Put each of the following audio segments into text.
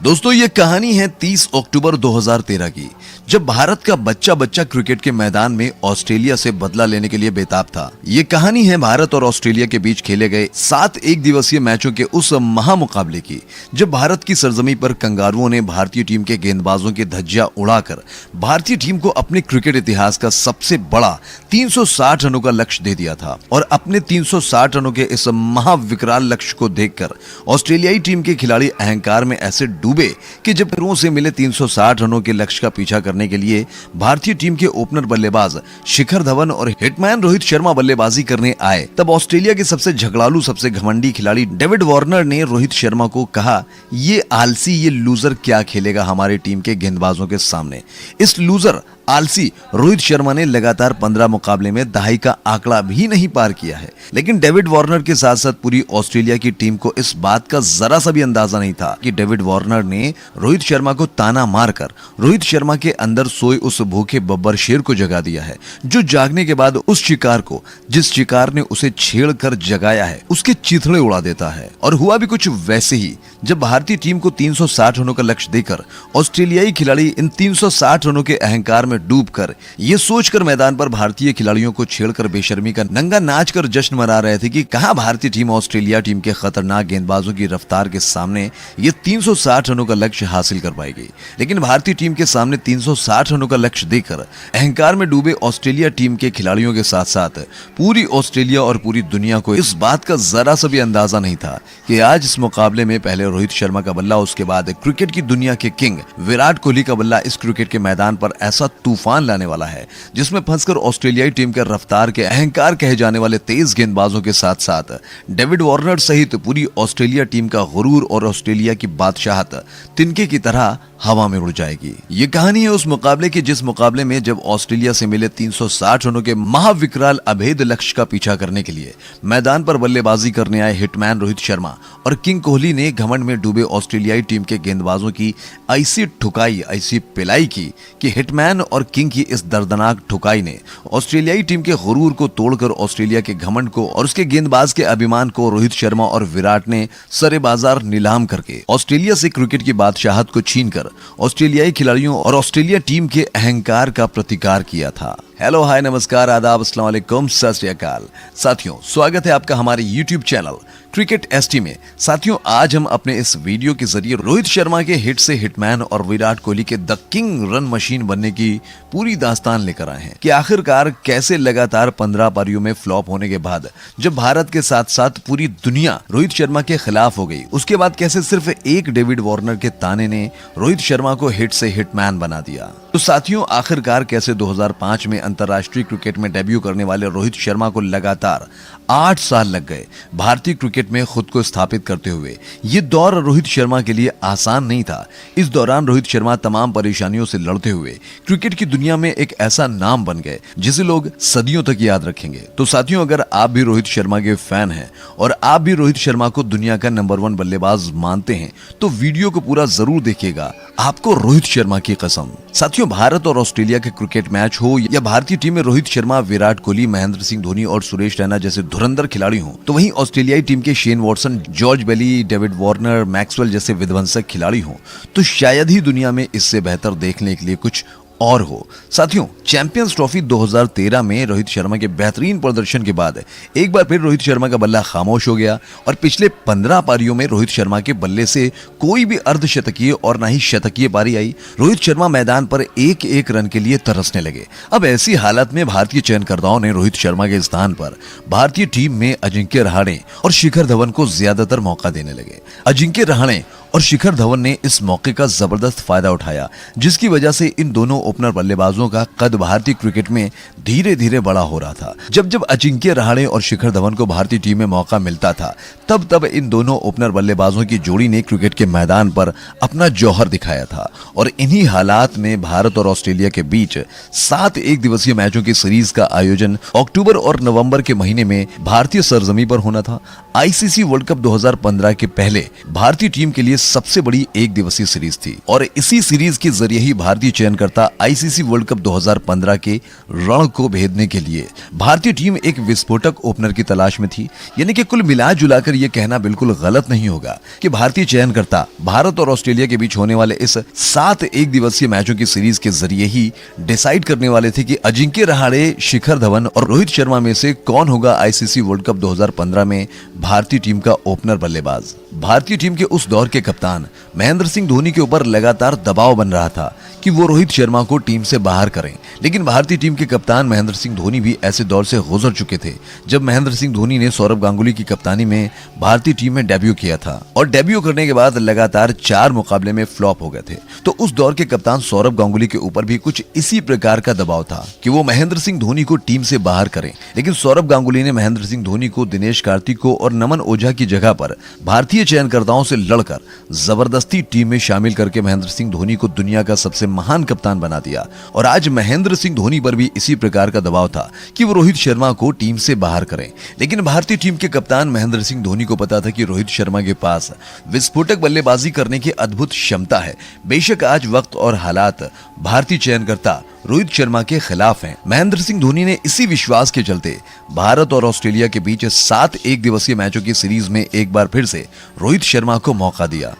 दोस्तों ये कहानी है 30 अक्टूबर 2013 की, जब भारत का बच्चा बच्चा क्रिकेट के मैदान में ऑस्ट्रेलिया से बदला लेने के लिए बेताब था। ये कहानी है भारत और ऑस्ट्रेलिया के बीच खेले गए 7 एक दिवसीय मैचों के उस महामुकाबले की, जब भारत की सरजमी पर कंगारुओं ने भारतीय टीम के गेंदबाजों की धज्जियां उड़ाकर भारतीय टीम को अपने क्रिकेट इतिहास का सबसे बड़ा 360 रनों का लक्ष्य दे दिया था। और अपने 360 रनों के इस महाविकराल लक्ष्य को देखकर ऑस्ट्रेलियाई टीम के खिलाड़ी अहंकार में ऐसे डूबे कि जब फिर से मिले 360 रनों के लक्ष्य का पीछा करने के लिए भारतीय टीम के ओपनर बल्लेबाज शिखर धवन और हिटमैन रोहित शर्मा बल्लेबाजी करने आए, तब ऑस्ट्रेलिया के सबसे झगड़ालू, सबसे घमंडी खिलाड़ी डेविड वार्नर ने रोहित शर्मा को कहा, ये आलसी, ये लूजर क्या खेलेगा हमारी टीम के गेंदबाजों के सामने। इस लूजर आलसी रोहित शर्मा ने लगातार 15 मुकाबले में दहाई का आंकड़ा भी नहीं पार किया है। लेकिन डेविड वार्नर के साथ साथ पूरी ऑस्ट्रेलिया की टीम को इस बात का जरा सा भी अंदाजा नहीं था कि डेविड वार्नर ने रोहित शर्मा को ताना मारकर रोहित शर्मा के अंदर सोए उस भूखे बब्बर शेर को जगा दिया है, जो जागने के बाद उस शिकार को, जिस शिकार ने उसे छेड़कर जगाया है, उसके चिथड़े उड़ा देता है। और हुआ भी कुछ वैसे ही, जब भारतीय टीम को 360 रनों का लक्ष्य देकर ऑस्ट्रेलियाई खिलाड़ी इन 360 रनों के अहंकार में डूबकर ये सोचकर मैदान पर भारतीय खिलाड़ियों को छेड़कर बेशर्मी का नंगा नाच कर जश्न मना रहे थे कि कहां भारतीय टीम ऑस्ट्रेलिया टीम के खतरनाक गेंदबाजों की रफ्तार के सामने ये 360 रनों का लक्ष्य हासिल कर पाएगी। लेकिन भारतीय टीम के सामने 360 रनों का लक्ष्य देकर अहंकार में डूबे ऑस्ट्रेलिया टीम के खिलाड़ियों के साथ साथ पूरी ऑस्ट्रेलिया और पूरी दुनिया को इस बात का जरा सा भी अंदाजा नहीं था कि आज इस मुकाबले में पहले रोहित शर्मा का बल्ला, उसके बाद क्रिकेट की दुनिया के किंग विराट कोहली का बल्ला इस क्रिकेट के मैदान पर ऐसा तूफान लाने वाला है, जिसमें फंसकर ऑस्ट्रेलियाई टीम के रफ्तार के अहंकार कहे जाने वाले तेज गेंदबाजों के साथ साथ डेविड वार्नर सहित पूरी ऑस्ट्रेलिया टीम का गुरूर और ऑस्ट्रेलिया की बादशाहत तिनके की तरह हवा में उड़ जाएगी। ये कहानी है उस मुकाबले की, जिस मुकाबले में जब ऑस्ट्रेलिया से मिले 360 रनों के महाविकराल अभेद लक्ष्य का पीछा करने के लिए मैदान पर बल्लेबाजी करने आए हिटमैन रोहित शर्मा और किंग कोहली ने घमंड में डूबे ऑस्ट्रेलियाई टीम के गेंदबाजों की ऐसी ठुकाई, ऐसी पिलाई की कि हिटमैन और किंग की इस दर्दनाक ठुकाई ने ऑस्ट्रेलियाई टीम के गुरूर को तोड़कर ऑस्ट्रेलिया के घमंड को और उसके गेंदबाज के अभिमान को रोहित शर्मा और विराट ने सरे बाजार नीलाम करके ऑस्ट्रेलिया से क्रिकेट की बादशाहत को छीनकर ऑस्ट्रेलियाई खिलाड़ियों और ऑस्ट्रेलिया टीम के अहंकार का प्रतिकार किया था। हेलो, हाय, नमस्कार, आदाब, अस्सलाम वालेकुम, सत श्री अकाल। साथियों, स्वागत है आपका हमारे YouTube चैनल क्रिकेट एसटी में। साथियों, आज हम अपने इस वीडियो के जरिए रोहित शर्मा के हिट से हिटमैन और विराट कोहली के द किंग रन मशीन बनने की पूरी दास्तान लेकर आए हैं कि आखिरकार कैसे लगातार 15 पारियों में फ्लॉप होने के बाद जब भारत के साथ साथ पूरी दुनिया रोहित शर्मा के खिलाफ हो गई, उसके बाद कैसे सिर्फ एक डेविड वार्नर के ताने ने रोहित शर्मा को हिट से हिटमैन बना दिया। तो साथियों, आखिरकार कैसे 2005 में अंतर्राष्ट्रीय क्रिकेट में डेब्यू करने वाले रोहित शर्मा को लगातार 8 साल लग गए भारतीय क्रिकेट में खुद को स्थापित करते हुए। ये दौर रोहित शर्मा के लिए आसान नहीं था। इस दौरान रोहित शर्मा तमाम परेशानियों से लड़ते हुए क्रिकेट की दुनिया में एक ऐसा नाम बन गए जिसे लोग सदियों तक याद रखेंगे। तो साथियों, अगर आप भी रोहित शर्मा के फैन हैं और आप भी रोहित शर्मा को दुनिया का नंबर 1 बल्लेबाज मानते हैं, तो वीडियो को पूरा जरूर देखिएगा, आपको रोहित शर्मा की कसम। साथियों, भारत और ऑस्ट्रेलिया के क्रिकेट मैच हो या भारतीय टीम में रोहित शर्मा, विराट कोहली, महेंद्र सिंह धोनी और सुरेश रैना जैसे धुरंधर खिलाड़ी हों, तो वहीं ऑस्ट्रेलियाई टीम के शेन वॉटसन, जॉर्ज बेली, डेविड वार्नर, मैक्सवेल जैसे विध्वंसक खिलाड़ी हों, तो शायद ही दुनिया में इससे बेहतर देखने के लिए कुछ और हो। साथियों, चैंपियंस ट्रॉफी 2013 में रोहित शर्मा के बेहतरीन प्रदर्शन के बाद एक बार फिर रोहित शर्मा का बल्ला खामोश हो गया और पिछले 15 पारियों में रोहित शर्मा के बल्ले से कोई भी अर्धशतकीय और ना ही शतकीय पारी आई। रोहित शर्मा मैदान पर एक एक रन के लिए तरसने लगे। अब ऐसी हालत में भारतीय चयनकर्ताओं ने रोहित शर्मा के स्थान पर भारतीय टीम में अजिंक्य रहाणे और शिखर धवन को ज्यादातर मौका देने लगे। अजिंक्य रहाणे और शिखर धवन ने इस मौके का जबरदस्त फायदा उठाया, जिसकी वजह से इन दोनों ओपनर बल्लेबाजों का कद भारतीय क्रिकेट में धीरे धीरे बड़ा हो रहा था। जब जब अजिंक्य रहाणे और शिखर धवन को भारतीय टीम में मौका मिलता था, तब तब इन दोनों ओपनर बल्लेबाजों की जोड़ी ने क्रिकेट के मैदान पर अपना जौहर दिखाया था। और इन्हीं हालात में भारत और ऑस्ट्रेलिया के बीच 7 एक दिवसीय मैचों की सीरीज का आयोजन अक्टूबर और नवंबर के महीने में भारतीय सरजमी पर होना था। आईसीसी वर्ल्ड कप 2015 के पहले भारतीय टीम के लिए सबसे बड़ी एक दिवसीय सीरीज थी और इसी सीरीज के जरिए ही भारतीय चयनकर्ता आईसीसी वर्ल्ड कप 2015 के रण को भेदने के लिए भारतीय टीम एक विस्फोटक ओपनर की तलाश में थी। यानी कि कुल मिला जुलाकर यह कहना बिल्कुल गलत नहीं होगा कि भारतीय चयनकर्ता भारत और ऑस्ट्रेलिया के बीच होने वाले इस 7 एक दिवसीय मैचों की सीरीज के जरिए ही डिसाइड करने वाले थे कि अजिंक्य रहाणे, शिखर धवन और रोहित शर्मा में से कौन होगा आईसीसी वर्ल्ड कप 2015 में भारतीय टीम का ओपनर बल्लेबाज। भारतीय टीम के उस दौर के कप्तान महेंद्र सिंह धोनी के ऊपर लगातार दबाव बन रहा था कि वो रोहित शर्मा को टीम से बाहर करें, लेकिन भारतीय टीम के कप्तान महेंद्र सिंह धोनी भी ऐसे दौर से गुजर चुके थे जब महेंद्र सिंह धोनी ने सौरव गांगुली की कप्तानी में भारतीय टीम में डेब्यू किया था और डेब्यू करने के बाद लगातार 4 मुकाबले में फ्लॉप हो गए थे। तो उस दौर के कप्तान सौरव गांगुली के ऊपर भी कुछ इसी प्रकार का दबाव था कि वो महेंद्र सिंह धोनी को टीम से बाहर करें, लेकिन सौरव गांगुली ने महेंद्र सिंह धोनी को, दिनेश कार्तिक को और नमन ओझा की जगह पर भारतीय चयनकर्ताओं से लड़कर जबरदस्ती टीम में शामिल करके महेंद्र सिंह धोनी को दुनिया का सबसे महान कप्तान बना दिया। और आज महेंद्र सिंह धोनी पर भी इसी प्रकार का दबाव था कि वो रोहित शर्मा को टीम से बाहर करें, लेकिन भारतीय टीम के कप्तान महेंद्र सिंह धोनी को पता था कि रोहित शर्मा के पास विस्फोटक बल्लेबाजी करने की अद्भुत क्षमता है। बेशक आज वक्त और हालात भारतीय चयनकर्ता रोहित शर्मा के खिलाफ हैं। महेंद्र सिंह धोनी ने इसी विश्वास के चलते भारत और ऑस्ट्रेलिया के बीच 7 एक दिवसीय मैचों की सीरीज में एक बार फिर से रोहित शर्मा को मौका दिया।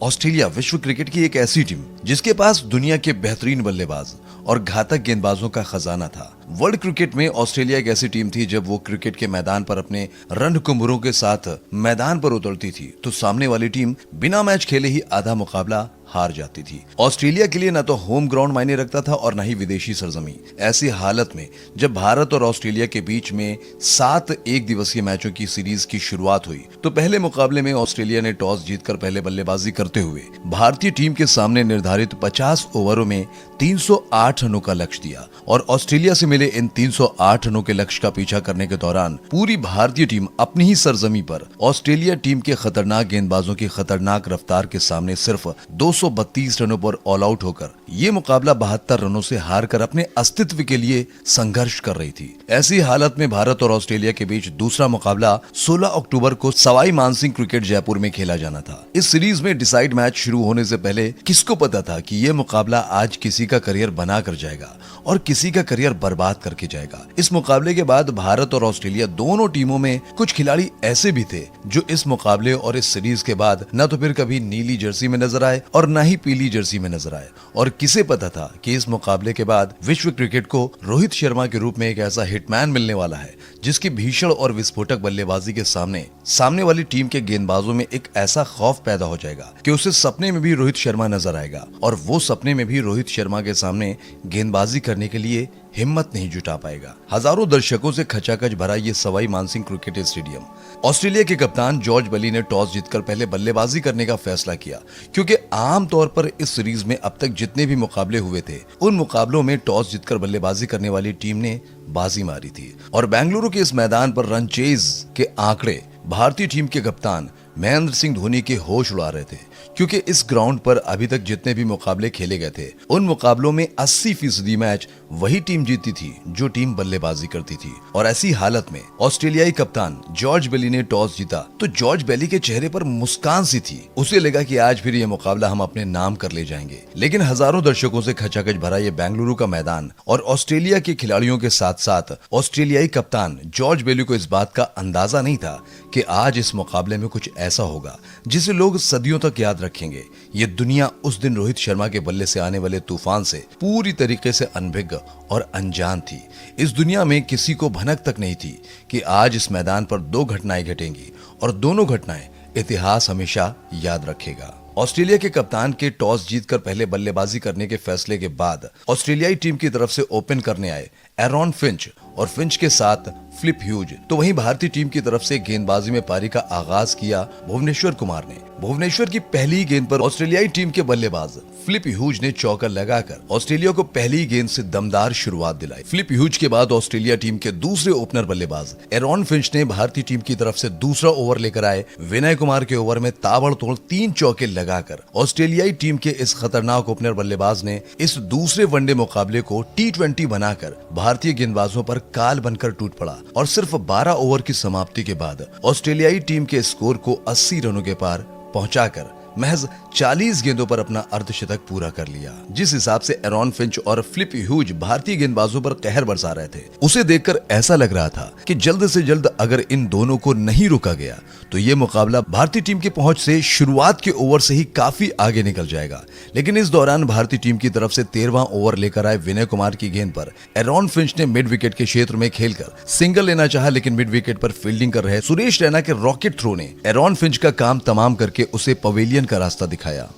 ऑस्ट्रेलिया विश्व क्रिकेट की एक ऐसी टीम जिसके पास दुनिया के बेहतरीन बल्लेबाज और घातक गेंदबाजों का खजाना था। वर्ल्ड क्रिकेट में ऑस्ट्रेलिया एक ऐसी टीम थी जब वो क्रिकेट के मैदान पर अपने रणकुंभरों के साथ मैदान पर उतरती थी तो सामने वाली टीम बिना मैच खेले ही आधा मुकाबला हार जाती थी। ऑस्ट्रेलिया के लिए न तो होम ग्राउंड मायने रखता था और न ही विदेशी सरजमी। ऐसी हालत में जब भारत और ऑस्ट्रेलिया के बीच में 7 एक दिवसीय मैचों की सीरीज की शुरुआत हुई तो पहले मुकाबले में ऑस्ट्रेलिया ने टॉस जीतकर पहले बल्लेबाजी करते हुए भारतीय टीम के सामने निर्धारित 50 ओवरों में 308 रनों का लक्ष्य दिया और ऑस्ट्रेलिया से मिले इन 308 रनों के लक्ष्य का पीछा करने के दौरान पूरी भारतीय टीम अपनी ही सरजमी पर ऑस्ट्रेलिया टीम के खतरनाक गेंदबाजों की खतरनाक रफ्तार के सामने सिर्फ 232 रनों पर ऑल आउट होकर ये मुकाबला 72 रनों से हार कर अपने अस्तित्व के लिए संघर्ष कर रही थी। ऐसी हालत में भारत और ऑस्ट्रेलिया के बीच दूसरा मुकाबला 16 अक्टूबर को सवाई मानसिंह क्रिकेट जयपुर में खेला जाना था। इस सीरीज में डिसाइड मैच शुरू होने से पहले किसको पता था कि ये मुकाबला आज किसी का करियर बना कर जाएगा और किसी का करियर बर्बाद करके जाएगा। इस मुकाबले के बाद भारत और ऑस्ट्रेलिया दोनों टीमों में कुछ खिलाड़ी ऐसे भी थे जो इस मुकाबले और इस सीरीज के बाद न तो फिर कभी नीली जर्सी में नजर आए और न ही पीली जर्सी में नजर आए। और किसे पता था कि इस मुकाबले के बाद विश्व क्रिकेट को रोहित शर्मा के रूप में एक ऐसा हिटमैन मिलने वाला है जिसकी भीषण और विस्फोटक बल्लेबाजी के सामने वाली टीम के गेंदबाजों में एक ऐसा खौफ पैदा हो जाएगा कि उसे सपने में भी रोहित शर्मा नजर आएगा और वो सपने में भी रोहित शर्मा के सामने गेंदबाजी करने के लिए हिम्मत नहीं जुटा पाएगा। हजारों दर्शकों से खचाखच भरा ये Sawai Mansingh cricket stadium. Australia के कप्तान जॉर्ज बेली ने टॉस जीतकर पहले बल्लेबाजी करने का फैसला किया क्योंकि आम तौर पर इस सीरीज में अब तक जितने भी मुकाबले हुए थे उन मुकाबलों में टॉस जीतकर बल्लेबाजी करने वाली टीम ने बाजी मारी थी और बेंगलुरु के इस मैदान पर रन चेज के आंकड़े भारतीय टीम के कप्तान महेंद्र सिंह धोनी के होश उड़ा रहे थे क्योंकि इस ग्राउंड पर अभी तक जितने भी मुकाबले खेले गए थे उन मुकाबलों में 80% मैच वही टीम जीती थी जो टीम बल्लेबाजी करती थी। और ऐसी हालत में ऑस्ट्रेलियाई कप्तान जॉर्ज बेली ने टॉस जीता तो जॉर्ज बेली के चेहरे पर मुस्कान सी थी। उसे लगा कि आज फिर ये मुकाबला हम अपने नाम कर ले जाएंगे। लेकिन हजारों दर्शकों से खचाखच भरा ये बेंगलुरु का मैदान और ऑस्ट्रेलिया के खिलाड़ियों के साथ साथ ऑस्ट्रेलियाई कप्तान जॉर्ज बेली को इस बात का अंदाजा नहीं था कि आज इस मुकाबले में कुछ ऐसा होगा जिसे लोग सदियों तक याद रखेंगे। ये दुनिया उस दिन रोहित शर्मा के बल्ले से आने वाले तूफान से पूरी तरीके से अनभिज्ञ और अनजान थी। इस दुनिया में किसी को भनक तक नहीं थी कि आज इस मैदान पर 2 घटनाएं घटेंगी और दोनों घटनाएं इतिहास हमेशा याद रखेगा। ऑस्ट्रेलिया के कप्तान के टॉस जीतकर पहले बल्लेबाजी करने के फैसले के बाद ऑस्ट्रेलियाई टीम की तरफ से ओपन करने आए एरॉन फिंच और फिंच के साथ फ्लिप ह्यूज। तो वहीं भारतीय टीम की तरफ से गेंदबाजी में पारी का आगाज किया भुवनेश्वर कुमार ने। भुवनेश्वर की पहली गेंद पर ऑस्ट्रेलियाई टीम के बल्लेबाज फ्लिप ह्यूज ने चौका लगाकर ऑस्ट्रेलिया को पहली गेंद से दमदार शुरुआत दिलाई। फ्लिप ह्यूज के बाद ऑस्ट्रेलिया टीम के दूसरे ओपनर बल्लेबाज एरॉन फिंच ने भारतीय टीम की तरफ से दूसरा ओवर लेकर आए विनय कुमार के ओवर में ताबड़तोड़ 3 चौके लगाकर ऑस्ट्रेलियाई टीम के इस खतरनाक ओपनर बल्लेबाज ने इस दूसरे वनडे मुकाबले को T20 बनाकर भारतीय गेंदबाजों पर काल बनकर टूट पड़ा और सिर्फ 12 ओवर की समाप्ति के बाद ऑस्ट्रेलियाई टीम के स्कोर को 80 रनों के पार पहुंचाकर महज 40 गेंदों पर अपना अर्धशतक पूरा कर लिया। जिस हिसाब से एरॉन फिंच और फ्लिप ह्यूज भारतीय गेंदबाजों पर कहर बरसा रहे थे, उसे देखकर ऐसा लग रहा था कि जल्द से जल्द अगर इन दोनों को नहीं रोका गया तो ये मुकाबला भारतीय टीम की पहुंच से शुरुआत के ओवर से ही काफी आगे निकल जाएगा। लेकिन इस दौरान भारतीय टीम की तरफ से 13वां ओवर लेकर आए विनय कुमार की गेंद पर एरॉन फिंच ने मिड विकेट के क्षेत्र में खेलकर सिंगल लेना चाहा, लेकिन मिड विकेट पर फील्डिंग कर रहे सुरेश रैना के रॉकेट थ्रो ने एरॉन फिंच का काम तमाम करके उसे पवेलियन का रास्ता दिखाया।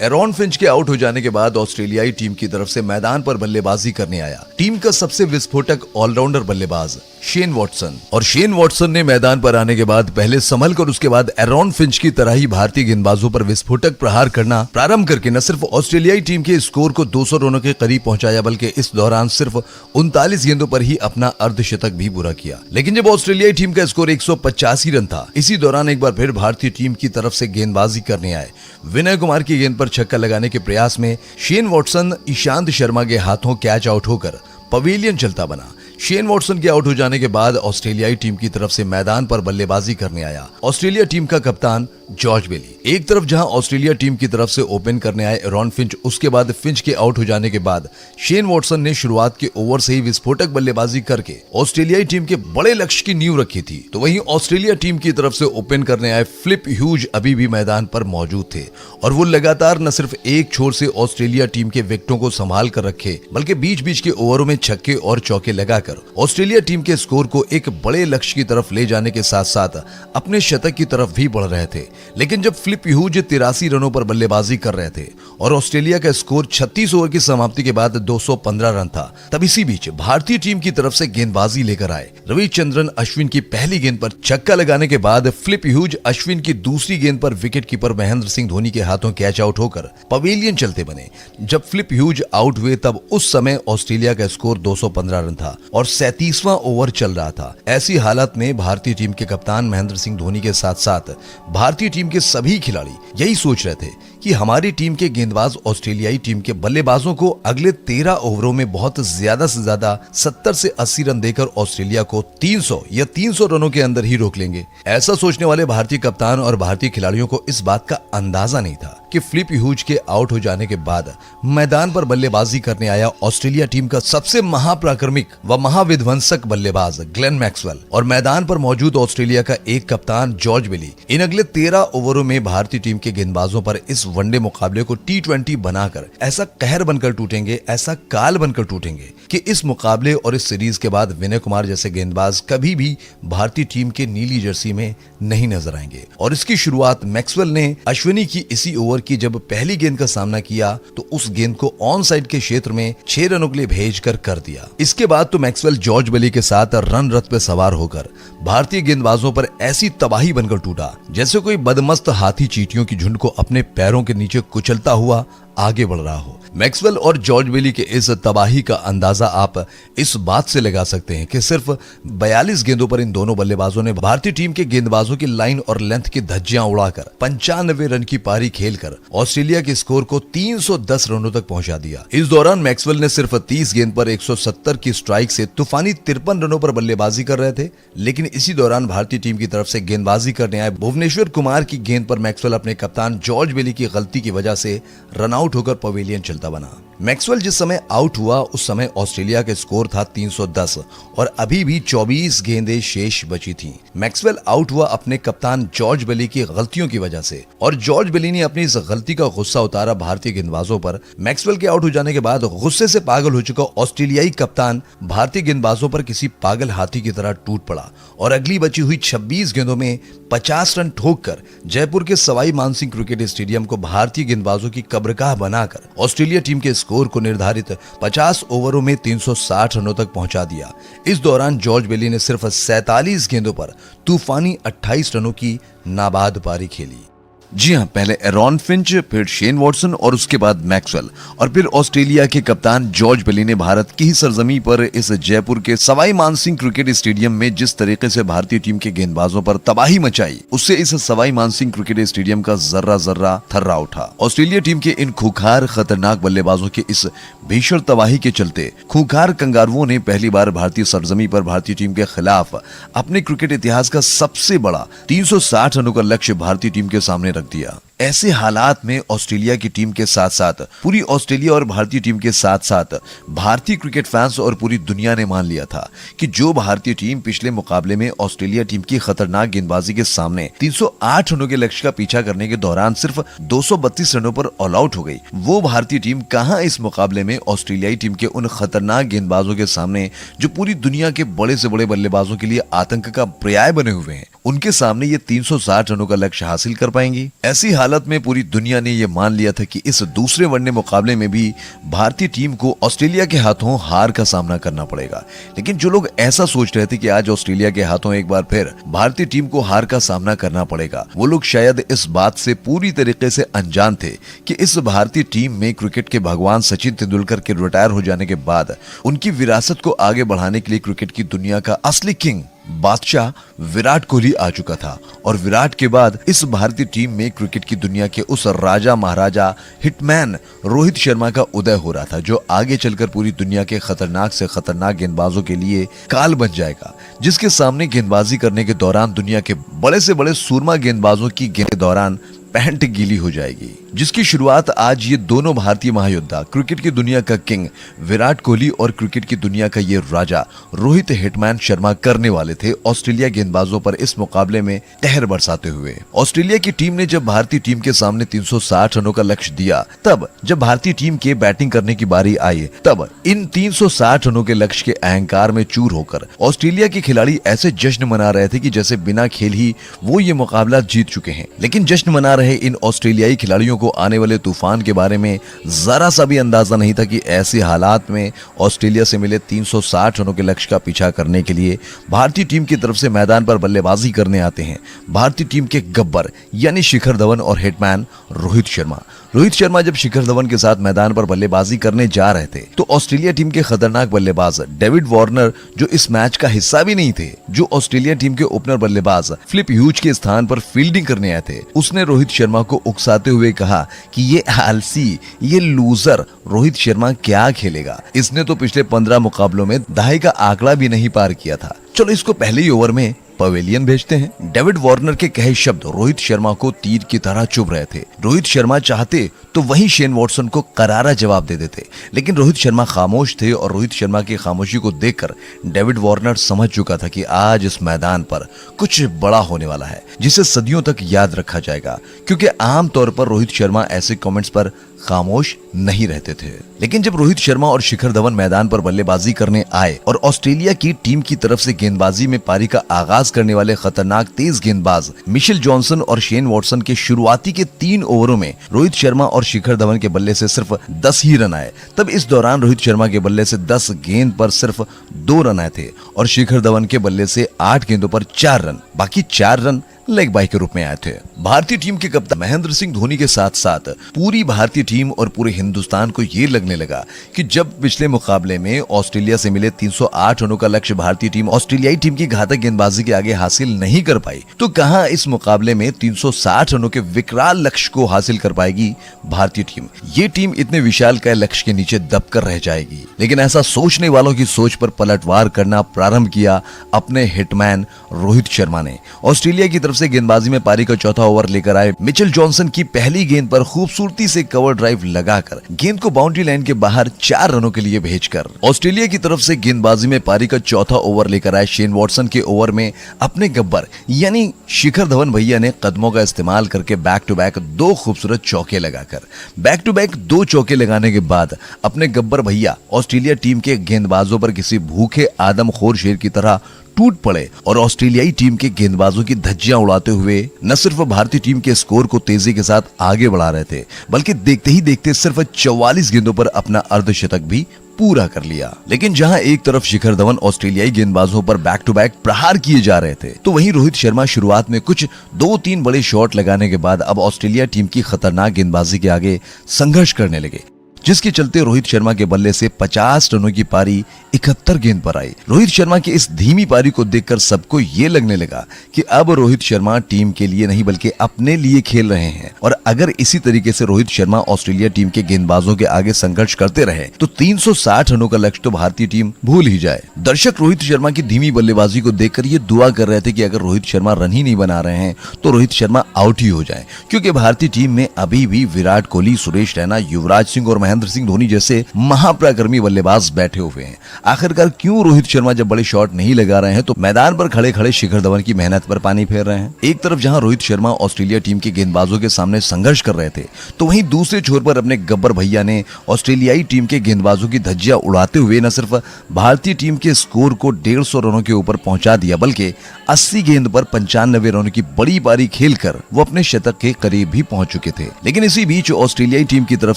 एरॉन फिंच के आउट हो जाने के बाद ऑस्ट्रेलियाई टीम की तरफ से मैदान पर बल्लेबाजी करने आया टीम का सबसे विस्फोटक ऑलराउंडर बल्लेबाज शेन वॉटसन। और शेन वॉटसन ने मैदान पर आने के बाद पहले संभल कर उसके बाद एरॉन फिंच की तरह ही भारतीय गेंदबाजों पर विस्फोटक प्रहार करना प्रारंभ करके न सिर्फ ऑस्ट्रेलियाई टीम के स्कोर को 200 रनों के करीब पहुंचाया, बल्कि इस दौरान सिर्फ 39 गेंदों पर ही अपना अर्धशतक भी पूरा किया। लेकिन जब ऑस्ट्रेलियाई टीम का स्कोर 185 रन था, इसी दौरान एक बार फिर भारतीय टीम की तरफ से गेंदबाजी करने आए विनय कुमार की गेंद पर छक्का लगाने के प्रयास में शेन वॉटसन ईशांत शर्मा के हाथों कैच आउट होकर पवेलियन चलता बना। शेन वॉटसन के आउट हो जाने के बाद ऑस्ट्रेलियाई टीम की तरफ से मैदान पर बल्लेबाजी करने आया ऑस्ट्रेलिया टीम का कप्तान जॉर्ज बेली। एक तरफ जहां ऑस्ट्रेलिया टीम की तरफ से ओपन करने आए एरॉन फिंच, उसके बाद फिंच के आउट हो जाने के बाद शेन वॉटसन ने शुरुआत के ओवर से ही विस्फोटक बल्लेबाजी करके ऑस्ट्रेलियाई टीम के बड़े लक्ष्य की नींव रखी थी। तो वहीं ऑस्ट्रेलिया टीम की तरफ से ओपन करने आए फ्लिप ह्यूज अभी भी मैदान पर मौजूद थे और वो लगातार न सिर्फ एक छोर से ऑस्ट्रेलिया टीम के विकेटों को संभाल कर रखे, बल्कि बीच बीच के ओवरों में छक्के और चौके लगाकर ऑस्ट्रेलिया टीम के स्कोर को एक बड़े लक्ष्य की तरफ ले जाने के साथ साथ अपने शतक की तरफ भी बढ़ रहे थे। लेकिन जब फ्लिप ह्यूज 83 रनों पर बल्लेबाजी कर रहे थे और ऑस्ट्रेलिया का स्कोर 36 ओवर की समाप्ति के बाद 215 रन था, तब इसी बीच भारतीय टीम की तरफ से गेंदबाजी लेकर आए रविचंद्रन अश्विन की पहली गेंद पर छक्का लगाने के बाद फ्लिप ह्यूज अश्विन की दूसरी गेंद पर विकेट कीपर महेंद्र सिंह धोनी के हाथों कैच आउट होकर पवेलियन चलते बने। जब फ्लिप ह्यूज आउट हुए तब उस समय ऑस्ट्रेलिया का स्कोर 215 रन था और 37वां ओवर चल रहा था। ऐसी हालत में भारतीय टीम के कप्तान महेंद्र सिंह धोनी के साथ साथ भारतीय टीम के सभी खिलाड़ी यही सोच रहे थे कि हमारी टीम के गेंदबाज ऑस्ट्रेलियाई टीम के बल्लेबाजों को अगले 13 ओवरों में बहुत ज्यादा से ज्यादा 70 से 80 रन देकर ऑस्ट्रेलिया को 300 या 300 रनों के अंदर ही रोक लेंगे। ऐसा सोचने वाले भारतीय कप्तान और भारतीय खिलाड़ियों को इस बात का अंदाजा नहीं था कि फ्लिप ह्यूज के आउट हो जाने के बाद मैदान पर बल्लेबाजी करने आया ऑस्ट्रेलिया टीम का सबसे महापराक्रमिक व महाविध्वंसक बल्लेबाज ग्लेन मैक्सवेल और मैदान पर मौजूद ऑस्ट्रेलिया का एक कप्तान जॉर्ज बेली इन अगले 13 ओवरों में भारतीय टीम के गेंदबाजों पर इस वनडे मुकाबले को T20 बनाकर ऐसा कहर बनकर टूटेंगे, ऐसा काल बनकर टूटेंगे कि इस मुकाबले और इस सीरीज के बाद विनय कुमार जैसे गेंदबाज कभी भी भारतीय टीम के नीली जर्सी में नहीं नजर आएंगे। और इसकी शुरुआत मैक्सवेल ने अश्विनी की इसी ओवर की जब पहली गेंद का सामना किया तो उस गेंद को ऑन साइड के क्षेत्र में 6 रनों के लिए भेजकर कर दिया। इसके बाद तो मैक्सवेल जॉर्ज बेली के साथ रन रथ पे सवार होकर भारतीय गेंदबाजों पर ऐसी तबाही बनकर टूटा जैसे कोई बदमस्त हाथी चींटियों की झुंड को अपने पैरों के नीचे कुचलता हुआ आगे बढ़ रहा हो। मैक्सवेल और जॉर्ज बेली के इस तबाही का अंदाजा आप इस बात से लगा सकते हैं कि सिर्फ 42 गेंदों पर इन दोनों बल्लेबाजों ने भारतीय टीम के गेंदबाजों की लाइन और लेंथ की धज्जियां उड़ाकर 95 रन की पारी खेलकर ऑस्ट्रेलिया के स्कोर को 310 रनों तक पहुंचा दिया। इस दौरान मैक्सवेल ने सिर्फ 30 गेंद पर 170 की स्ट्राइक से तूफानी 53 रनों पर बल्लेबाजी कर रहे थे। लेकिन इसी दौरान भारतीय टीम की तरफ से गेंदबाजी करने आए भुवनेश्वर कुमार की गेंद पर मैक्सवेल अपने कप्तान जॉर्ज बेली की गलती की वजह से रन आउट होकर पवेलियन चलता बना। मैक्सवेल जिस समय आउट हुआ उस समय ऑस्ट्रेलिया का स्कोर था 310 और अभी भी 24 गेंदें शेष बची थीं। मैक्सवेल आउट हुआ अपने कप्तान जॉर्ज बेली की गलतियों की वजह से और जॉर्ज बेली ने अपनी इस गलती का गुस्सा उतारा भारतीय गेंदबाजों पर। मैक्सवेल के आउट हो जाने के बाद गुस्से से पागल हो चुका ऑस्ट्रेलियाई कप्तान भारतीय गेंदबाजों पर किसी पागल हाथी की तरह टूट पड़ा और अगली बची हुई 26 गेंदों में 50 रन ठोककर जयपुर के सवाई मानसिंह क्रिकेट स्टेडियम को भारतीय गेंदबाजों की कब्रगाह बनाकर ऑस्ट्रेलिया टीम के स्कोर को निर्धारित 50 ओवरों में 360 रनों तक पहुंचा दिया। इस दौरान जॉर्ज बेली ने सिर्फ 47 गेंदों पर तूफानी 28 रनों की नाबाद पारी खेली। जी हाँ, पहले एरॉन फिंच, फिर शेन वॉटसन और उसके बाद मैक्सवेल और फिर ऑस्ट्रेलिया के कप्तान जॉर्ज बेली ने भारत की ही सरजमी पर इस जयपुर के सवाई मानसिंह क्रिकेट स्टेडियम में जिस तरीके से भारतीय टीम के गेंदबाजों पर तबाही मचाई, उससे इस सवाई मानसिंह क्रिकेट स्टेडियम का जर्रा जर्रा थर्रा उठा। ऑस्ट्रेलिया टीम के इन खूंखार खतरनाक बल्लेबाजों के इस भीषण तबाही के चलते खूंखार कंगारुओं ने पहली बार भारतीय सरजमी पर भारतीय टीम के खिलाफ अपने क्रिकेट इतिहास का सबसे बड़ा 360 रनों का लक्ष्य भारतीय टीम के सामने रख दिया। ऐसे हालात में ऑस्ट्रेलिया की टीम के साथ साथ पूरी ऑस्ट्रेलिया और भारतीय टीम के साथ साथ भारतीय क्रिकेट फैंस और पूरी दुनिया ने मान लिया था कि जो भारतीय टीम पिछले मुकाबले में ऑस्ट्रेलिया टीम की खतरनाक गेंदबाजी के सामने 308 रनों के लक्ष्य का पीछा करने के दौरान सिर्फ 232 रनों पर ऑल आउट हो गई, वो भारतीय टीम कहां इस मुकाबले में ऑस्ट्रेलियाई टीम के उन खतरनाक गेंदबाजों के सामने जो पूरी दुनिया के बड़े से बड़े बल्लेबाजों के लिए आतंक का पर्याय बने हुए हैं, उनके सामने ये 360 रनों का लक्ष्य हासिल कर पाएंगी। ऐसी हालत में पूरी दुनिया ने यह मान लिया था कि इस दूसरे वनडे मुकाबले में भी भारतीय टीम को ऑस्ट्रेलिया के हाथों हार का सामना करना पड़ेगा। लेकिन जो लोग ऐसा सोच रहे थे कि आज ऑस्ट्रेलिया के हाथों एक बार फिर भारतीय टीम को हार का सामना करना पड़ेगा, वो लोग शायद इस बात से पूरी तरीके से अनजान थे कि इस भारतीय टीम में क्रिकेट के भगवान सचिन तेंदुलकर के रिटायर हो जाने के बाद उनकी विरासत को आगे बढ़ाने के लिए क्रिकेट की दुनिया का असली किंग बादशाह विराट कोहली आ चुका था। और विराट के बाद इस भारतीय टीम में क्रिकेट की दुनिया के उस राजा महाराजा हिटमैन रोहित शर्मा का उदय हो रहा था, जो आगे चलकर पूरी दुनिया के खतरनाक से खतरनाक गेंदबाजों के लिए काल बन जाएगा, जिसके सामने गेंदबाजी करने के दौरान दुनिया के बड़े से बड़े सूरमा गेंदबाजों की गेंद के दौरान पैंट गीली हो जाएगी, जिसकी शुरुआत आज ये दोनों भारतीय महायोद्धा, क्रिकेट की दुनिया का किंग विराट कोहली और क्रिकेट की दुनिया का ये राजा रोहित हिटमैन शर्मा करने वाले थे ऑस्ट्रेलिया गेंदबाजों पर इस मुकाबले में कहर बरसाते हुए। ऑस्ट्रेलिया की टीम ने जब भारतीय टीम के सामने 360 रनों का लक्ष्य दिया, तब जब भारतीय टीम के बैटिंग करने की बारी आई, तब इन 360 रनों के लक्ष्य के अहंकार में चूर होकर ऑस्ट्रेलिया के खिलाड़ी ऐसे जश्न मना रहे थे कि जैसे बिना खेल ही वो ये मुकाबला जीत चुके हैं। लेकिन जश्न मना रहे इन ऑस्ट्रेलियाई खिलाड़ियों को आने वाले तूफान के बारे में जरा सा भी अंदाजा नहीं था कि ऐसे हालात में ऑस्ट्रेलिया से मिले 360 रनों के लक्ष्य का पीछा करने के लिए भारतीय टीम की तरफ से मैदान पर बल्लेबाजी करने आते हैं भारतीय टीम के गब्बर यानी शिखर धवन और हिटमैन रोहित शर्मा। रोहित शर्मा जब शिखर धवन के साथ मैदान पर बल्लेबाजी करने जा रहे थे, तो ऑस्ट्रेलिया टीम के खतरनाक बल्लेबाज डेविड वार्नर, जो इस मैच का हिस्सा भी नहीं थे, जो ऑस्ट्रेलिया टीम के ओपनर बल्लेबाज फिलिप ह्यूज के स्थान पर फील्डिंग करने आए थे, उसने रोहित शर्मा को उकसाते हुए कहा कि ये आलसी, ये लूजर रोहित शर्मा क्या खेलेगा, इसने तो पिछले 15 मुकाबलों में दहाई का आंकड़ा भी नहीं पार किया था, चलो इसको पहले ही ओवर में पवेलियन भेजते हैं। डेविड वार्नर के कहे शब्द रोहित शर्मा को तीर की तरह चुभ रहे थे। रोहित शर्मा चाहते तो वहीं शेन वॉटसन को करारा जवाब दे देते, लेकिन रोहित शर्मा खामोश थे और रोहित शर्मा की खामोशी को देखकर डेविड वार्नर समझ चुका था कि आज इस मैदान पर कुछ बड़ा होने वाला है, जिसे सदियों तक याद रखा जाएगा, क्योंकि आमतौर पर रोहित शर्मा ऐसे कमेंट्स पर खामोश नहीं रहते थे। लेकिन जब रोहित शर्मा और शिखर धवन मैदान पर बल्लेबाजी करने आए और ऑस्ट्रेलिया की टीम की तरफ से गेंदबाजी में पारी का आगाज करने वाले खतरनाक तेज गेंदबाज मिशेल जॉनसन और शेन वॉटसन के शुरुआती के 3 ओवरों में रोहित शर्मा और शिखर धवन के बल्ले से सिर्फ 10 ही रन आए, तब इस दौरान रोहित शर्मा के बल्ले से 10 गेंद पर सिर्फ 2 रन आए थे और शिखर धवन के बल्ले से 8 गेंदों पर 4 रन, बाकी 4 रन लेग बाय के रूप में आए थे। भारतीय टीम के कप्तान महेंद्र सिंह धोनी के साथ साथ पूरी भारतीय टीम और पूरे हिंदुस्तान को ये लगने लगा कि जब पिछले मुकाबले में ऑस्ट्रेलिया से मिले 308 रनों का लक्ष्य भारतीय टीम ऑस्ट्रेलियाई टीम की घातक गेंदबाजी के आगे हासिल नहीं कर पाई, तो कहां इस मुकाबले में 360 रनों के विकराल लक्ष्य को हासिल कर पाएगी भारतीय टीम। ये टीम इतने विशाल का लक्ष्य के नीचे दबकर रह जाएगी। लेकिन ऐसा सोचने वालों की सोच पर पलटवार करना प्रारंभ किया अपने हिटमैन रोहित शर्मा ने। ऑस्ट्रेलिया की तरफ से गेंदबाजी में पारी का चौथा ओवर लेकर आए मिचेल जॉनसन की पहली गेंद पर खूबसूरती से कवर ड्राइव लगाकर गेंद को बाउंड्री लाइन के बाहर 4 रनों के लिए भेजकर ऑस्ट्रेलिया की तरफ से गेंदबाजी में पारी का चौथा ओवर लेकर आए शेन वॉटसन के ओवर में अपने गब्बर यानी शिखर धवन भैया ने कदमों का इस्तेमाल करके बैक टू बैक 2 खूबसूरत चौके लगाकर बैक टू बैक 2 चौके लगाने के बाद अपने गब्बर भैया ऑस्ट्रेलिया टीम के गेंदबाजों पर किसी भूखे आदमखोर शेर की तरह टूट पड़े और ऑस्ट्रेलियाई टीम के गेंदबाजों की धज्जियां उड़ाते हुए न सिर्फ भारतीय टीम के स्कोर को तेजी के साथ आगे बढ़ा रहे थे, बल्कि देखते ही देखते सिर्फ 44 गेंदों पर अपना अर्धशतक भी पूरा कर लिया। लेकिन जहां एक तरफ शिखर धवन ऑस्ट्रेलियाई गेंदबाजों पर बैक टू बैक प्रहार किए जा रहे थे, तो वहीं रोहित शर्मा शुरुआत में कुछ 2-3 बड़े शॉट लगाने के बाद अब ऑस्ट्रेलिया टीम की खतरनाक गेंदबाजी के आगे संघर्ष करने लगे, जिसके चलते रोहित शर्मा के बल्ले से 50 रनों की पारी 71 गेंद पर आई। रोहित शर्मा की इस धीमी पारी को देखकर सबको ये लगने लगा कि अब रोहित शर्मा टीम के लिए नहीं बल्कि अपने लिए खेल रहे हैं, और अगर इसी तरीके से रोहित शर्मा ऑस्ट्रेलिया टीम के गेंदबाजों के आगे संघर्ष करते रहे तो 360 रनों का लक्ष्य तो भारतीय टीम भूल ही जाए। दर्शक रोहित शर्मा की धीमी बल्लेबाजी को देखकर ये दुआ कर रहे थे कि अगर रोहित शर्मा रन ही नहीं बना रहे हैं तो रोहित शर्मा आउट ही हो जाए, क्योंकि भारतीय टीम में अभी भी विराट कोहली, सुरेश रैना, युवराज सिंह और महेंद्र सिंह धोनी जैसे महापराक्रमी बल्लेबाज बैठे हुए हैं। आखिरकार क्यों रोहित शर्मा जब बड़े शॉट नहीं लगा रहे हैं तो मैदान पर खड़े खड़े शिखर धवन की मेहनत पर पानी फेर रहे हैं। एक तरफ जहां रोहित शर्मा ऑस्ट्रेलिया टीम के गेंदबाजों के सामने संघर्ष कर रहे थे, तो वहीं दूसरे छोर पर अपने गब्बर भैया ने ऑस्ट्रेलियाई टीम के गेंदबाजों की धज्जियां उड़ाते हुए न सिर्फ भारतीय टीम के स्कोर को 150 रनों के ऊपर पहुंचा दिया, बल्कि 80 गेंद पर 95 रनों की बड़ी पारी खेलकर वो अपने शतक के करीब भी पहुंच चुके थे। लेकिन इसी बीच ऑस्ट्रेलियाई टीम की तरफ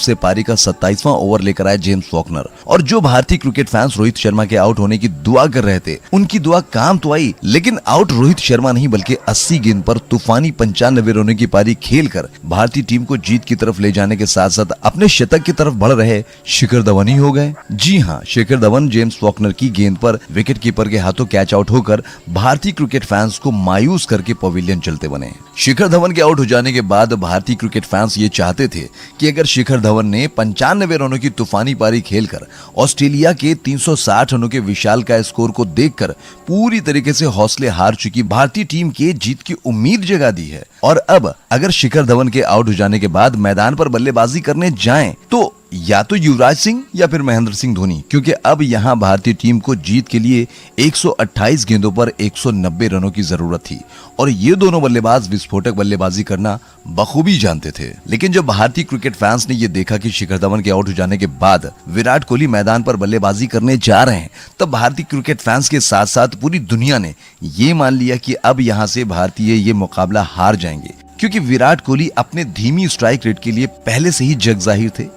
से पारी का 27वां ओवर लेकर आए जेम्स फॉकनर, और जो भारतीय क्रिकेट फैंस रोहित शर्मा के आउट होने की दुआ कर रहे थे उनकी दुआ काम तो आई, लेकिन आउट रोहित शर्मा नहीं बल्कि 80 गेंद पर तूफानी 95 रनों की पारी खेलकर भारतीय टीम को जीत की तरफ ले जाने के साथ साथ अपने शतक की तरफ बढ़ रहे शिखर धवन ही हो गए। जी हां, शिखर धवन जेम्स फॉकनर की गेंद पर विकेट कीपर के हाथों कैच आउट होकर भारतीय क्रिकेट फैंस को मायूस करके पवेलियन चलते बने। शिखर धवन के आउट हो जाने के बाद भारतीय क्रिकेट फैंस ये चाहते थे कि अगर शिखर धवन ने 95 रनों की तूफानी पारी खेलकर ऑस्ट्रेलिया के 360 रनों के विशाल का स्कोर को देखकर पूरी तरीके से हौसले हार चुकी भारतीय टीम के जीत की उम्मीद जगा दी है, और अब अगर शिखर धवन के आउट हो जाने के बाद मैदान पर बल्लेबाजी करने जाएं तो या तो युवराज सिंह या फिर महेंद्र सिंह धोनी, क्योंकि अब यहां भारतीय टीम को जीत के लिए 128 गेंदों पर 190 रनों की जरूरत थी, और ये दोनों बल्लेबाज विस्फोटक बल्लेबाजी करना बखूबी जानते थे। लेकिन जब भारतीय क्रिकेट फैंस ने ये देखा कि शिखर धवन के आउट हो जाने के बाद विराट कोहली मैदान पर बल्लेबाजी करने जा रहे हैं, तब भारतीय क्रिकेट फैंस के साथ साथ पूरी दुनिया ने ये मान लिया कि अब यहां से भारतीय ये मुकाबला हार जाएंगे, क्योंकि विराट कोहली अपने धीमी स्ट्राइक रेट के लिए पहले से ही जग जाहिर थे।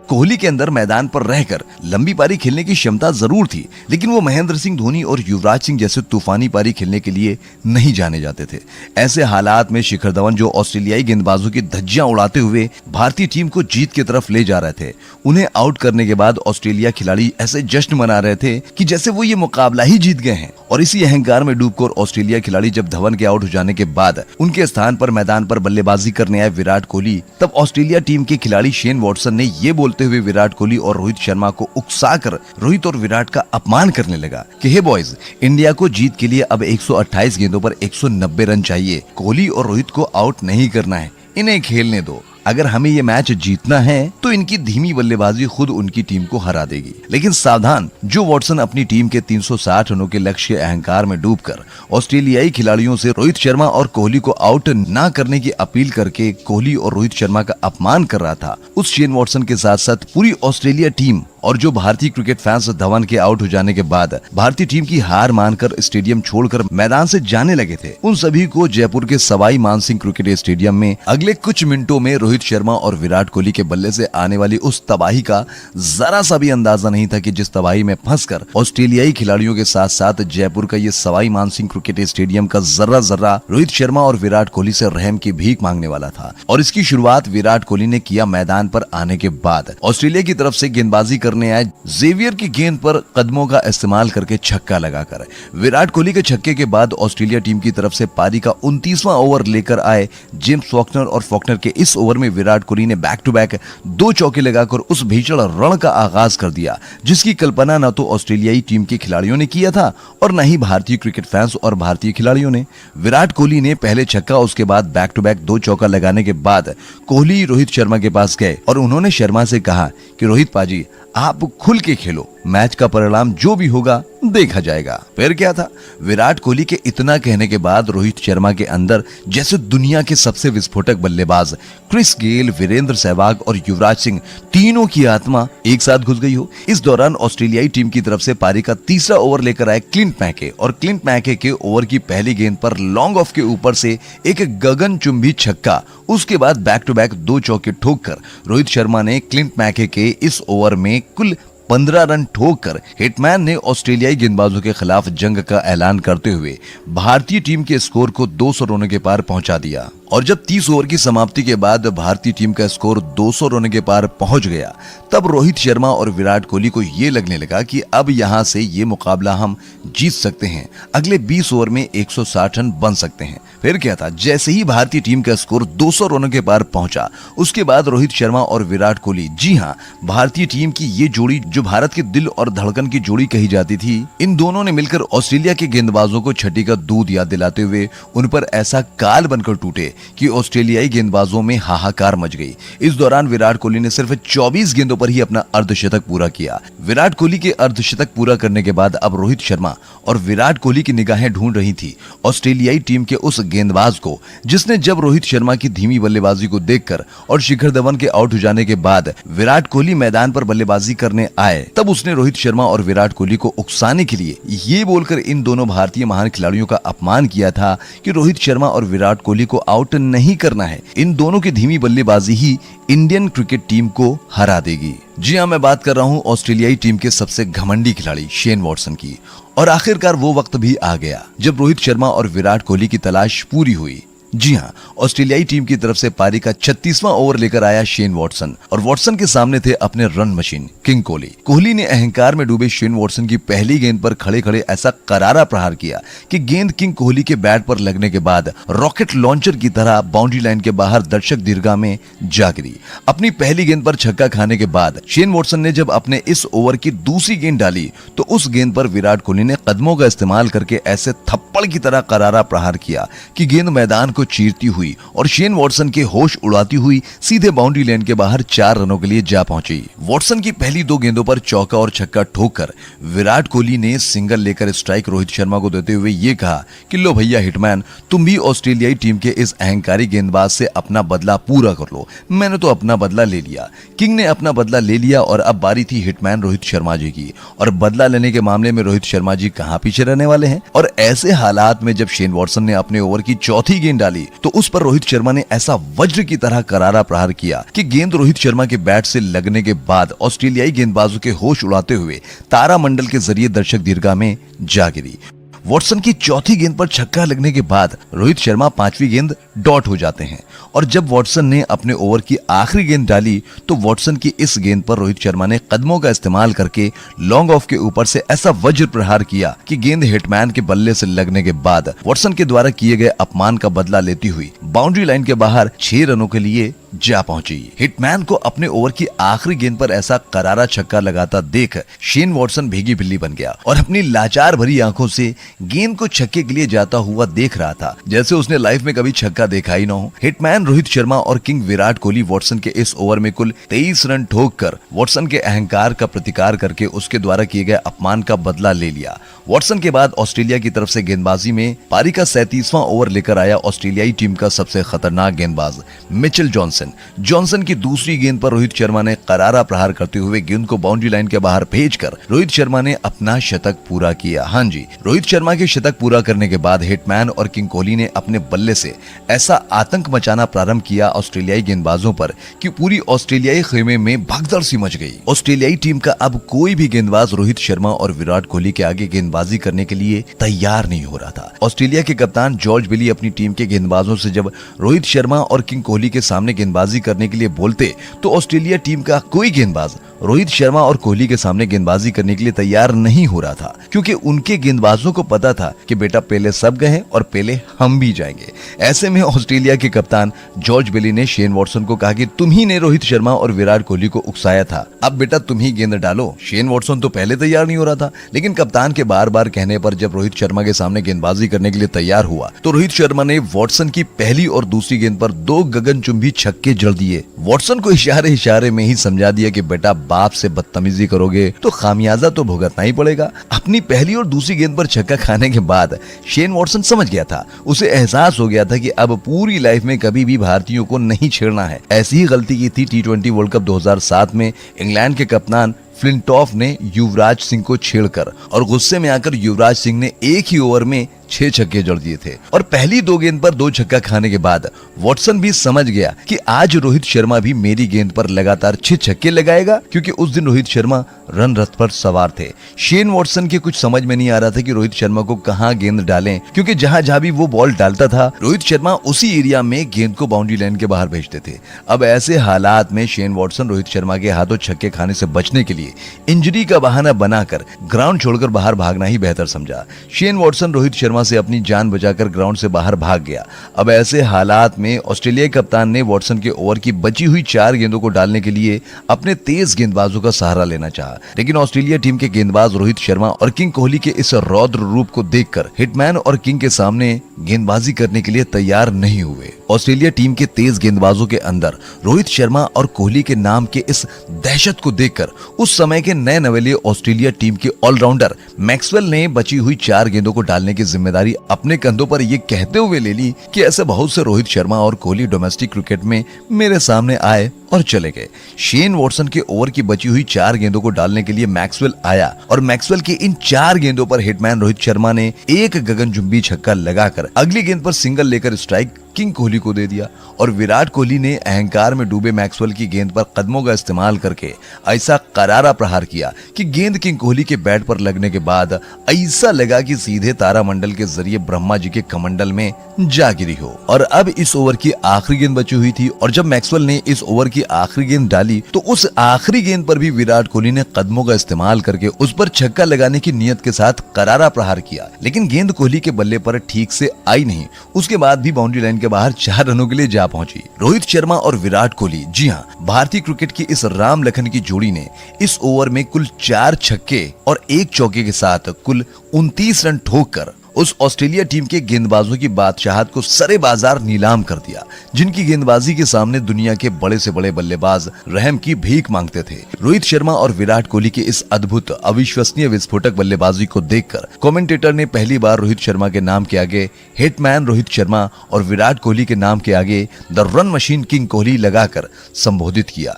कोहली के अंदर मैदान पर रहकर लंबी पारी खेलने की क्षमता जरूर थी, लेकिन वो महेंद्र सिंह धोनी और युवराज सिंह जैसे तूफानी पारी खेलने के लिए नहीं जाने जाते थे। ऐसे हालात में शिखर धवन, जो ऑस्ट्रेलियाई गेंदबाजों की धज्जियां उड़ाते हुए भारतीय टीम को जीत की तरफ ले जा रहे थे, उन्हें आउट करने के बाद ऑस्ट्रेलिया खिलाड़ी ऐसे जश्न मना रहे थे कि जैसे वो ये मुकाबला ही जीत गए हैं। और इसी अहंकार में डूबकर ऑस्ट्रेलिया खिलाड़ी जब धवन के आउट हो जाने के बाद उनके स्थान पर मैदान पर बल्लेबाजी करने आए विराट कोहली, तब ऑस्ट्रेलिया टीम के खिलाड़ी शेन वॉटसन ने ये बोलते हुए विराट कोहली और रोहित शर्मा को उकसाकर रोहित और विराट का अपमान करने लगा कि हे बॉयज, इंडिया को जीत के लिए अब 128 गेंदों पर 190 रन चाहिए। कोहली और रोहित को आउट नहीं करना है, इन्हें खेलने दो। अगर हमें ये मैच जीतना है तो इनकी धीमी बल्लेबाजी खुद उनकी टीम को हरा देगी। लेकिन सावधान, जो वॉटसन अपनी टीम के 360 रनों के लक्ष्य के अहंकार में डूबकर ऑस्ट्रेलियाई खिलाड़ियों से रोहित शर्मा और कोहली को आउट ना करने की अपील करके कोहली और रोहित शर्मा का अपमान कर रहा था, उस शेन वॉटसन के साथ साथ पूरी ऑस्ट्रेलिया टीम और जो भारतीय क्रिकेट फैंस धवन के आउट हो जाने के बाद भारतीय टीम की हार मानकर स्टेडियम छोड़कर मैदान से जाने लगे थे, उन सभी को जयपुर के सवाई मानसिंह क्रिकेट स्टेडियम में अगले कुछ मिनटों में रोहित शर्मा और विराट कोहली के बल्ले से आने वाली उस तबाही का जरा सा भी अंदाजा नहीं था कि जिस तबाही में फंसकर ऑस्ट्रेलियाई खिलाड़ियों के साथ साथ जयपुर का ये सवाई मानसिंह क्रिकेट स्टेडियम का जर्रा जर्रा रोहित शर्मा और विराट कोहली से रहम की भीख मांगने वाला था। और इसकी शुरुआत विराट कोहली ने किया मैदान पर आने के बाद। ऑस्ट्रेलिया की तरफ से गेंदबाजी करने आए जेवियर की गेंद पर कदमों का इस्तेमाल करके छक्का लगाकर विराट कोहली के छक्के के बाद ऑस्ट्रेलिया टीम की तरफ से पारी का 29वां ओवर लेकर आए जेम्स फॉकनर, और फॉकनर के इस ओवर में विराट कोहली ने बैक टू बैक 2 चौके लगाकर उस भीषण रण का आगाज कर दिया, जिसकी कल्पना न तो ऑस्ट्रेलियाई टीम के खिलाड़ियों ने किया था और न ही भारतीय क्रिकेट फैंस और भारतीय खिलाड़ियों ने। विराट कोहली ने पहले छक्का, उसके बाद बैक टू बैक 2 चौका लगाने के बाद कोहली रोहित शर्मा के पास गए और उन्होंने शर्मा से कहा कि रोहित पाजी, आप खुल के खेलो, मैच का परिणाम जो भी होगा देखा जाएगा। फिर क्या था, विराट कोहली के इतना कहने के बाद रोहित शर्मा के अंदर जैसे दुनिया के सबसे विस्फोटक बल्लेबाज क्रिस गेल, वीरेंद्र सहवाग और युवराज सिंह तीनों की आत्मा एक साथ घुस गई हो। इस दौरान ऑस्ट्रेलियाई टीम की तरफ से पारी का तीसरा ओवर लेकर आए क्लिंट मैके, और क्लिंट मैके के ओवर की पहली गेंद पर लॉन्ग ऑफ के ऊपर से एक गगनचुंबी छक्का, उसके बाद बैक टू बैक 2 चौके ठोककर रोहित शर्मा ने क्लिंट मैके के इस ओवर में कुल 15 रन ठोककर हिटमैन ने ऑस्ट्रेलियाई गेंदबाजों के खिलाफ जंग का ऐलान करते हुए भारतीय टीम के स्कोर को 200 रनों के पार पहुंचा दिया। और जब 30 ओवर की समाप्ति के बाद भारतीय टीम का स्कोर 200 रनों के पार पहुंच गया, तब रोहित शर्मा और विराट कोहली को ये लगने लगा कि अब यहां से ये मुकाबला हम जीत सकते हैं, अगले 20 ओवर में 160 रन बन सकते हैं। फिर क्या था, जैसे ही भारतीय टीम का स्कोर 200 रनों के पार पहुंचा, उसके बाद रोहित शर्मा और विराट कोहली, जी हां, भारतीय टीम की ये जोड़ी जो भारत के दिल और धड़कन की जोड़ी कही जाती थी, इन दोनों ने मिलकर ऑस्ट्रेलिया के गेंदबाजों को छठी का दूध याद दिलाते हुए उन पर ऐसा काल बनकर टूटे कि ऑस्ट्रेलियाई गेंदबाजों में हाहाकार मच गई। इस दौरान विराट कोहली ने सिर्फ 24 गेंदों पर ही अपना अर्धशतक पूरा किया। विराट कोहली के अर्धशतक पूरा करने के बाद अब रोहित शर्मा और विराट कोहली की निगाहें ढूंढ रही थी ऑस्ट्रेलियाई टीम के उस गेंदबाज को जिसने जब रोहित शर्मा की धीमी बल्लेबाजी को देखकर और शिखर धवन के आउट हो जाने के बाद विराट कोहली मैदान पर बल्लेबाजी करने आए, तब उसने रोहित शर्मा और विराट कोहली को उकसाने के लिए ये बोलकर इन दोनों भारतीय महान खिलाड़ियों का अपमान किया था कि रोहित शर्मा और विराट कोहली को आउट नहीं करना है, इन दोनों की धीमी बल्लेबाजी ही इंडियन क्रिकेट टीम को हरा देगी। जी हां, मैं बात कर रहा हूं ऑस्ट्रेलियाई टीम के सबसे घमंडी खिलाड़ी शेन वॉटसन की। और आखिरकार वो वक्त भी आ गया जब रोहित शर्मा और विराट कोहली की तलाश पूरी हुई। जी हां, ऑस्ट्रेलियाई टीम की तरफ से पारी का 36वां ओवर लेकर आया शेन वॉटसन और वॉटसन के सामने थे अपने run machine king Kohli. Kohli ने अहंकार में डूबे शेन वॉटसन की पहली गेंद पर खड़े खड़े ऐसा करारा प्रहार किया कि गेंद किंग कोहली के बैट पर लगने के बाद रॉकेट लॉन्चर की तरह बाउंड्री लाइन के बाहर दर्शक दीर्घा में जा गिरी। अपनी पहली गेंद पर छक्का खाने के बाद शेन वॉटसन ने जब अपने इस ओवर की दूसरी गेंद डाली तो उस गेंद पर विराट कोहली ने कदमों का इस्तेमाल करके ऐसे थप्पड़ की तरह करारा प्रहार किया कि गेंद मैदान को चीरती हुई और शेन वॉटसन के होश उड़ाती हुई सीधे बाउंड्री लाइन के बाहर 4 रनों के लिए जा पहुंची। वॉटसन की पहली 2 गेंदों पर चौका और छक्का ठोककर विराट कोहली ने सिंगल लेकर स्ट्राइक रोहित शर्मा को देते हुए ये कहा कि लो भैया हिटमैन, तुम भी ऑस्ट्रेलियाई टीम के इस अहंकारी गेंदबाज से अपना बदला पूरा कर लो। मैंने तो अपना बदला ले लिया। किंग ने अपना बदला ले लिया और अब बारी थी हिटमैन रोहित शर्मा जी की। और बदला लेने के मामले में रोहित शर्मा जी कहां पीछे रहने वाले हैं। और ऐसे हालात में जब शेन वॉटसन ने अपने ओवर की चौथी गेंद डाली तो उस पर रोहित शर्मा ने ऐसा वज्र की तरह करारा प्रहार किया कि गेंद रोहित शर्मा के बैट से लगने के बाद ऑस्ट्रेलियाई गेंदबाजों के होश उड़ाते हुए तारामंडल के जरिए दर्शक दीर्घा में जा गिरी। वॉटसन की चौथी गेंद पर छक्का लगने के बाद रोहित शर्मा 5वीं गेंद डॉट हो जाते हैं। और जब वॉटसन ने अपने ओवर की आखिरी गेंद डाली तो वॉटसन की इस गेंद पर रोहित शर्मा ने कदमों का इस्तेमाल करके लॉन्ग ऑफ के ऊपर से ऐसा वज्र प्रहार किया कि गेंद हिटमैन के बल्ले से लगने के बाद वॉटसन के द्वारा किए गए अपमान का बदला लेती हुई बाउंड्री लाइन के बाहर 6 रनों के लिए जा पहुंची। हिटमैन को अपने ओवर की आखिरी गेंद पर ऐसा करारा छक्का लगाता देख शेन वॉटसन भीगी बिल्ली बन गया और अपनी लाचार भरी आंखों से गेंद को छक्के के लिए जाता हुआ देख रहा था जैसे उसने लाइफ में कभी छक्का देखा ही न हो। हिटमैन रोहित शर्मा और किंग विराट कोहली वॉटसन के इस ओवर में कुल 23 रन ठोककर वॉटसन के अहंकार का प्रतिकार करके उसके द्वारा किए गए अपमान का बदला ले लिया। वॉटसन के बाद ऑस्ट्रेलिया की तरफ से गेंदबाजी में पारी का 37वां ओवर लेकर आया ऑस्ट्रेलियाई टीम का सबसे खतरनाक गेंदबाज मिचेल जॉनसन की दूसरी गेंद पर रोहित शर्मा ने करारा प्रहार करते हुए गेंद को बाउंड्री लाइन के बाहर भेजकर रोहित शर्मा ने अपना शतक पूरा किया। हाँ जी, रोहित शर्मा के शतक पूरा करने के बाद हिटमैन और किंग कोहली ने अपने बल्ले से ऐसा आतंक मचाना प्रारंभ किया ऑस्ट्रेलियाई गेंदबाजों पर कि पूरी ऑस्ट्रेलियाई खेमे में भगदड़ सी मच गई। ऑस्ट्रेलियाई टीम का अब कोई भी गेंदबाज रोहित शर्मा और विराट कोहली के आगे गेंदबाजी करने के लिए तैयार नहीं हो रहा था। ऑस्ट्रेलिया के कप्तान जॉर्ज बिली अपनी टीम के गेंदबाजों से जब रोहित शर्मा और किंग कोहली के सामने गेंदबाजी करने के लिए बोलते तो ऑस्ट्रेलिया टीम का कोई गेंदबाज रोहित शर्मा और कोहली के सामने गेंदबाजी करने के लिए तैयार नहीं हो रहा था, क्योंकि उनके गेंदबाजों को पता था कि बेटा पहले सब गए और पहले हम भी जाएंगे। ऐसे में ऑस्ट्रेलिया के कप्तान जॉर्ज बिली ने शेन वॉटसन को कहा कि तुम ही ने रोहित शर्मा और विराट कोहली को उकसाया था, अब बेटा तुम ही गेंद डालो। शेन वॉटसन तो पहले तैयार नहीं हो रहा था, लेकिन कप्तान के बार बार कहने पर जब रोहित शर्मा के सामने गेंदबाजी करने के लिए तैयार हुआ तो रोहित शर्मा ने वॉटसन की पहली और दूसरी गेंद पर 2 गगनचुंबी छक्के जड़ दिए। वॉटसन को इशारे इशारे में ही समझा दिया कि बेटा बाप से बदतमीजी करोगे तो खामियाजा तो भुगतना ही पड़ेगा। अपनी पहली और दूसरी गेंद पर छक्का खाने के बाद शेन वॉटसन समझ गया था, उसे एहसास हो गया था कि अब पूरी लाइफ में कभी भी भारतीयों को नहीं छेड़ना है। ऐसी ही गलती की थी T20 वर्ल्ड कप 2007 में इंग्लैंड के कप्तान फ्लिंटॉफ ने युवराज सिंह को छेड़कर, और गुस्से में आकर युवराज सिंह ने एक ही ओवर में 6 छक्के जड़ दिए थे और पहली 2 गेंद पर 2 छक्का खाने के बाद वॉटसन भी समझ गया कि आज रोहित शर्मा भी मेरी गेंद पर लगातार 6 छक्के लगाएगा, क्योंकि उस दिन रोहित शर्मा रन रथ पर सवार थे। शेन वॉटसन के कुछ समझ में नहीं आ रहा था कि रोहित शर्मा को कहां गेंद डालें, क्योंकि जहां जहां भी वो बॉल डालता था रोहित शर्मा उसी एरिया में गेंद को बाउंड्री लाइन के बाहर भेजते थे। अब ऐसे हालात में शेन वॉटसन रोहित शर्मा के हाथों छक्के खाने से बचने के लिए इंजरी का बहाना बनाकर ग्राउंड छोड़कर बाहर भागना ही बेहतर समझा। शेन वॉटसन रोहित शर्मा से अपनी जान बचाकर ग्राउंड से बाहर भाग गया। अब ऐसे हालात में ऑस्ट्रेलियाई कप्तान ने वॉटसन के ओवर की बची हुई 4 गेंदों को डालने के लिए अपने तेज गेंदबाजों का सहारा लेना चाहा, लेकिन ऑस्ट्रेलिया टीम के गेंदबाज रोहित शर्मा और किंग कोहली के इस रौद्र रूप को देखकर हिटमैन और किंग के सामने गेंदबाजी करने के लिए तैयार नहीं हुए। ऑस्ट्रेलिया टीम के तेज गेंदबाजों के अंदर रोहित शर्मा और कोहली के नाम के इस दहशत को देखकर उस समय के नए नवेले ऑस्ट्रेलिया टीम के ऑलराउंडर मैक्सवेल ने बची हुई 4 गेंदों को डालने की जिम्मेदारी अपने कंधों पर ये कहते हुए ले ली कि ऐसे बहुत से रोहित शर्मा और कोहली डोमेस्टिक क्रिकेट में मेरे सामने आए और चले गए। शेन वॉटसन के ओवर की बची हुई 4 गेंदों को डालने के लिए मैक्सवेल आया और मैक्सवेल के इन 4 गेंदों पर हिटमैन रोहित शर्मा ने एक गगनचुंबी छक्का लगाकर अगली गेंद पर सिंगल लेकर स्ट्राइक किंग कोहली को दे दिया और विराट कोहली ने अहंकार में डूबे मैक्सवेल की गेंद पर कदमों का इस्तेमाल करके ऐसा करारा प्रहार किया कि गेंद किंग कोहली के बैट पर लगने के बाद ऐसा लगा कि सीधे तारामंडल के जरिए ब्रह्मा जी के कमंडल में जा गिरी हो। और अब इस ओवर की आखिरी गेंद बची हुई थी और जब मैक्सवेल ने इस ओवर की आखिरी गेंद डाली तो उस आखिरी गेंद पर भी विराट कोहली ने कदमों का इस्तेमाल करके उस पर छक्का लगाने की नियत के साथ करारा प्रहार किया, लेकिन गेंद कोहली के बल्ले पर ठीक से आई नहीं। उसके बाद भी बाउंड्री लाइन के बाहर 4 रनों के लिए जा पहुंची। रोहित शर्मा और विराट कोहली, जी हां, भारतीय क्रिकेट की इस राम लखन की जोड़ी ने इस ओवर में कुल 4 छक्के और 1 चौके के साथ कुल 29 रन ठोककर उस ऑस्ट्रेलिया टीम के गेंदबाजों की बादशाहत को सरे बाजार नीलाम कर दिया, जिनकी गेंदबाजी के सामने दुनिया के बड़े से बड़े बल्लेबाज रहम की भीख मांगते थे। रोहित शर्मा और विराट कोहली के इस अद्भुत अविश्वसनीय विस्फोटक बल्लेबाजी को देखकर कमेंटेटर ने पहली बार रोहित शर्मा के नाम के आगे हिटमैन रोहित शर्मा और विराट कोहली के नाम के आगे the run machine king Kohli लगाकर संबोधित किया।